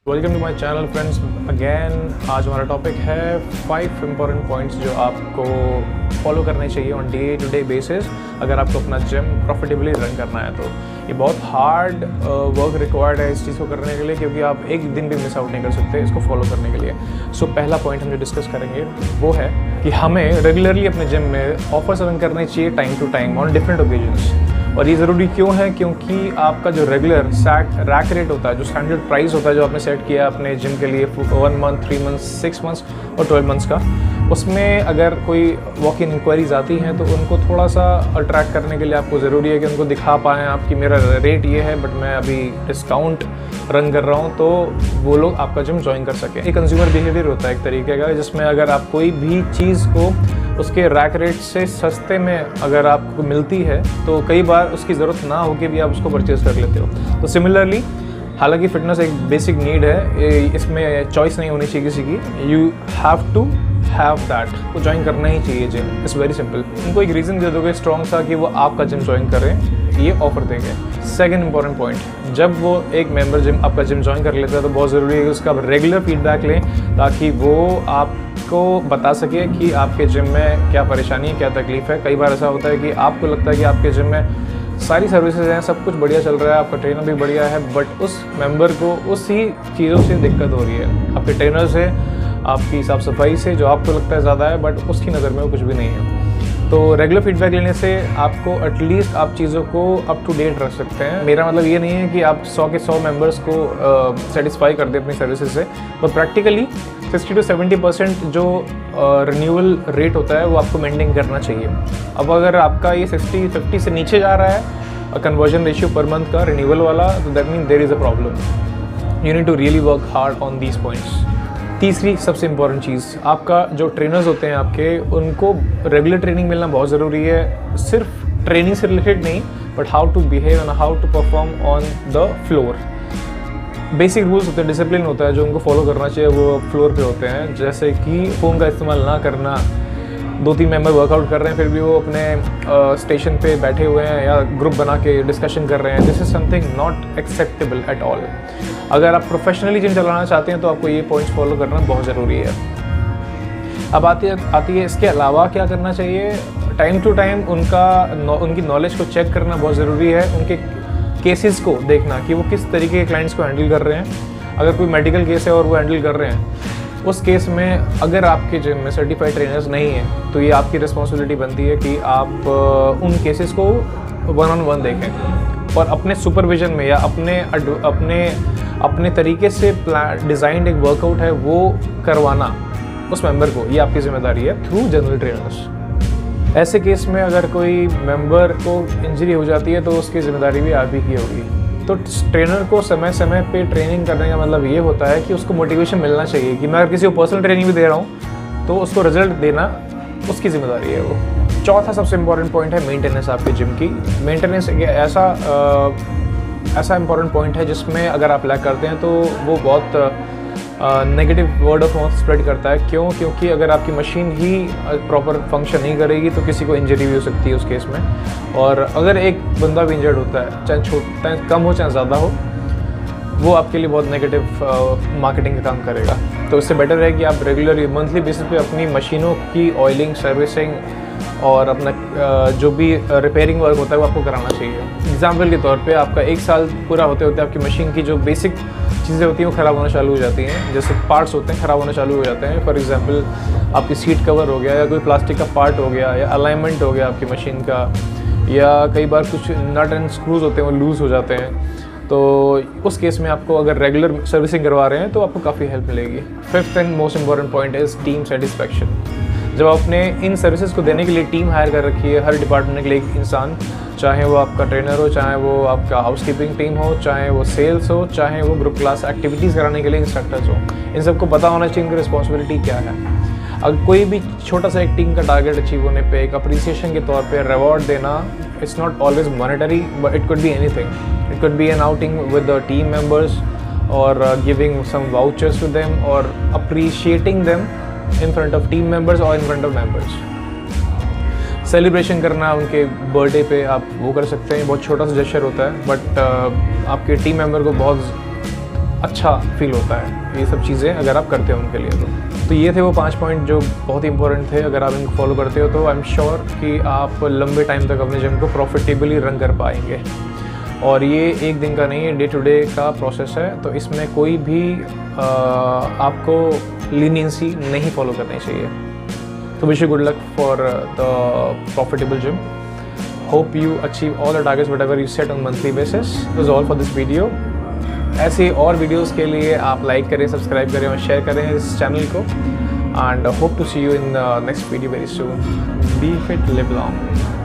Welcome to my channel friends again. आज हमारा topic है 5 इम्पॉर्टेंट पॉइंट्स जो आपको फॉलो करने चाहिए on day to day basis अगर आपको अपना जिम प्रॉफिटेबली रन करना है। तो ये बहुत हार्ड वर्क रिक्वायर्ड है इस चीज़ को करने के लिए, क्योंकि आप एक दिन भी मिस आउट नहीं कर सकते इसको फॉलो करने के लिए। सो पहला पॉइंट हम जो डिस्कस करेंगे वो है कि हमें रेगुलरली अपने जिम में ऑफर्स रन करने चाहिए time to time on different occasions. और ये ज़रूरी क्यों है? क्योंकि आपका जो रेगुलर रैक रेट होता है, जो स्टैंडर्ड प्राइस होता है जो आपने सेट किया अपने जिम के लिए 1 मंथ, 3 मंथ्स, 6 मंथ्स और 12 मंथ्स का, उसमें अगर कोई वॉक इन इंक्वायरीज आती हैं तो उनको थोड़ा सा अट्रैक्ट करने के लिए आपको ज़रूरी है कि उनको दिखा पाएँ आप कि मेरा रेट ये है बट मैं अभी डिस्काउंट रन कर रहा हूँ, तो वो लोग आपका जिम ज्वाइन कर सकें। एक कंज्यूमर बिहेवियर होता है एक तरीके का, जिसमें अगर आप कोई भी चीज़ को उसके रैक रेट से सस्ते में अगर आपको मिलती है तो कई बार उसकी ज़रूरत ना हो के भी आप उसको परचेज़ कर लेते हो। तो सिमिलरली, हालांकि फिटनेस एक बेसिक नीड है, इसमें चॉइस नहीं होनी चाहिए किसी की, you have to have that, वो ज्वाइन करना ही चाहिए जिम। It's very simple. उनको एक रीज़न दे दोगे स्ट्रॉन्ग सा कि वो आपका जिम ज्वाइन करें, ये ऑफर देंगे। सेकंड इंपॉर्टेंट पॉइंट, जब वो एक मेंबर जिम आपका जिम ज्वाइन कर लेता है तो बहुत ज़रूरी है कि उसका रेगुलर फीडबैक लें, ताकि वो आपको बता सके कि आपके जिम में क्या परेशानी है, क्या तकलीफ है। कई बार ऐसा होता है कि आपको लगता है कि आपके जिम में सारी सर्विसेज हैं, सब कुछ बढ़िया चल रहा है, आपका ट्रेनर भी बढ़िया है, बट उस मेंबर को उसी चीज़ों से दिक्कत हो रही है। आपके ट्रेनर से, आपकी साफ़ सफाई से, जो आपको लगता है ज़्यादा है बट उसकी नज़र में वो कुछ भी नहीं है। तो रेगुलर फीडबैक लेने से आपको एटलीस्ट आप चीज़ों को अप टू डेट रख सकते हैं। मेरा मतलब ये नहीं है कि आप 100 के 100 मेंबर्स को सेटिस्फाई कर दें अपनी सर्विसेज से, पर प्रैक्टिकली 60 to 70% जो रिन्यूअल रेट होता है वो आपको मेंटेन करना चाहिए। अब अगर आपका ये 60-50 से नीचे जा रहा है कन्वर्जन रेशियो पर मंथ का रिन्यूअल वाला, तो that mean there is a problem. You need to really work hard on these points. तीसरी सबसे इम्पॉर्टेंट चीज़, आपका जो ट्रेनर्स होते हैं आपके, उनको रेगुलर ट्रेनिंग मिलना बहुत ज़रूरी है। सिर्फ ट्रेनिंग से रिलेटेड नहीं, but how to behave and how to perform on the floor. Basic rules होते हैं, डिसिप्लिन होता है जो उनको फॉलो करना चाहिए, वो फ्लोर पे होते हैं। जैसे कि फ़ोन का इस्तेमाल ना करना, 2-3 मेंबर वर्कआउट कर रहे हैं फिर भी वो अपने स्टेशन पे बैठे हुए हैं या ग्रुप बना के डिस्कशन कर रहे हैं। This is something not acceptable at all. अगर आप प्रोफेशनली जिम चलाना चाहते हैं तो आपको ये पॉइंट्स फॉलो करना बहुत ज़रूरी है। अब आती है इसके अलावा क्या करना चाहिए। टाइम टू टाइम उनकी नॉलेज को चेक करना बहुत ज़रूरी है। उनके केसेस को देखना कि वो किस तरीके के क्लाइंट्स को हैंडल कर रहे हैं। अगर कोई मेडिकल केस है और वो हैंडल कर रहे हैं, उस केस में अगर आपके जिम में सर्टिफाइड ट्रेनर्स नहीं हैं तो ये आपकी रिस्पॉन्सिबिलिटी बनती है कि आप उन केसेस को 1-on-1 देखें और अपने सुपरविजन में या अपने तरीके से डिज़ाइंड एक वर्कआउट है वो करवाना उस मेंबर को, ये आपकी जिम्मेदारी है थ्रू जनरल ट्रेनर्स। ऐसे केस में अगर कोई मेंबर को इंजरी हो जाती है तो उसकी जिम्मेदारी भी आप ही की होगी। तो ट्रेनर को समय समय पे ट्रेनिंग करने का मतलब ये होता है कि उसको मोटिवेशन मिलना चाहिए कि मैं अगर किसी को पर्सनल ट्रेनिंग भी दे रहा हूँ तो उसको रिजल्ट देना उसकी जिम्मेदारी है वो। चौथा सबसे इम्पॉर्टेंट पॉइंट है मेंटेनेंस आपके जिम की। मेंटेनेंस एक ऐसा इम्पॉर्टेंट पॉइंट है जिसमें अगर आप लैग करते हैं तो वो बहुत negative word of mouth spread करता है। क्यों? क्योंकि अगर आपकी मशीन ही प्रॉपर फंक्शन नहीं करेगी तो किसी को इंजरी भी हो सकती है उस केस में। और अगर एक बंदा भी इंजर्ड होता है, चाहे कम हो चाहे ज़्यादा हो, वो आपके लिए बहुत नेगेटिव मार्केटिंग का काम करेगा। तो इससे बेटर है कि आप रेगुलर मंथली बेसिस पे अपनी मशीनों की ऑयलिंग, सर्विसिंग और अपना जो भी रिपेयरिंग वर्क होता है वो आपको कराना चाहिए। एग्जाम्पल के तौर पे आपका 1 साल पूरा होते होते आपकी मशीन की जो बेसिक चीज़ें होती हैं वो ख़राब होना चालू हो जाती हैं। जैसे पार्ट्स होते हैं ख़राब होना चालू हो जाते हैं। फॉर एग्जांपल आपकी सीट कवर हो गया या कोई प्लास्टिक का पार्ट हो गया या अलाइनमेंट हो गया आपकी मशीन का, या कई बार कुछ नट एंड स्क्रूज होते हैं वो लूज़ हो जाते हैं। तो उस केस में आपको अगर रेगुलर सर्विसिंग करवा रहे हैं तो आपको काफ़ी हेल्प मिलेगी। 5th and most important point is team satisfaction. जब आपने इन सर्विसेज को देने के लिए टीम हायर कर रखी है, हर डिपार्टमेंट के लिए एक इंसान, चाहे वो आपका ट्रेनर हो, चाहे वो आपका हाउसकीपिंग टीम हो, चाहे वो सेल्स हो, चाहे वो ग्रुप क्लास एक्टिविटीज़ कराने के लिए इंस्ट्रक्टर्स हो, इन सबको पता होना चाहिए इनकी रिस्पॉन्सिबिलिटी क्या है। अगर कोई भी छोटा सा एक टीम का टारगेट अचीव होने पे एक अप्रिसिएशन के तौर पे रिवॉर्ड देना, it's not always monetary but it could be anything. It could be an outing with the team members और giving some vouchers to them और appreciating them in front of team members और in front of members. Celebration करना उनके birthday पे आप वो कर सकते हैं, बहुत छोटा सा जेस्चर होता है बट आपके टीम मेंबर को बहुत अच्छा फील होता है ये सब चीज़ें अगर आप करते हो उनके लिए। तो ये थे वो 5 पॉइंट जो बहुत ही इंपॉर्टेंट थे। अगर आप इनको फॉलो करते हो तो आई एम श्योर कि आप लंबे टाइम तक अपने जिम को प्रॉफिटेबली रन कर पाएंगे। और ये एक दिन का नहीं है, डे टू डे का प्रोसेस है, तो इसमें कोई भी आपको लीनियंसी नहीं फॉलो करनी चाहिए। तो wish you good luck for the profitable gym. Hope you achieve all the targets whatever you set on monthly basis. This is all for this video. ऐसे और वीडियोस के लिए आप लाइक करें, सब्सक्राइब करें और शेयर करें इस चैनल को। And hope to see you in the next video very soon. Be fit, live long.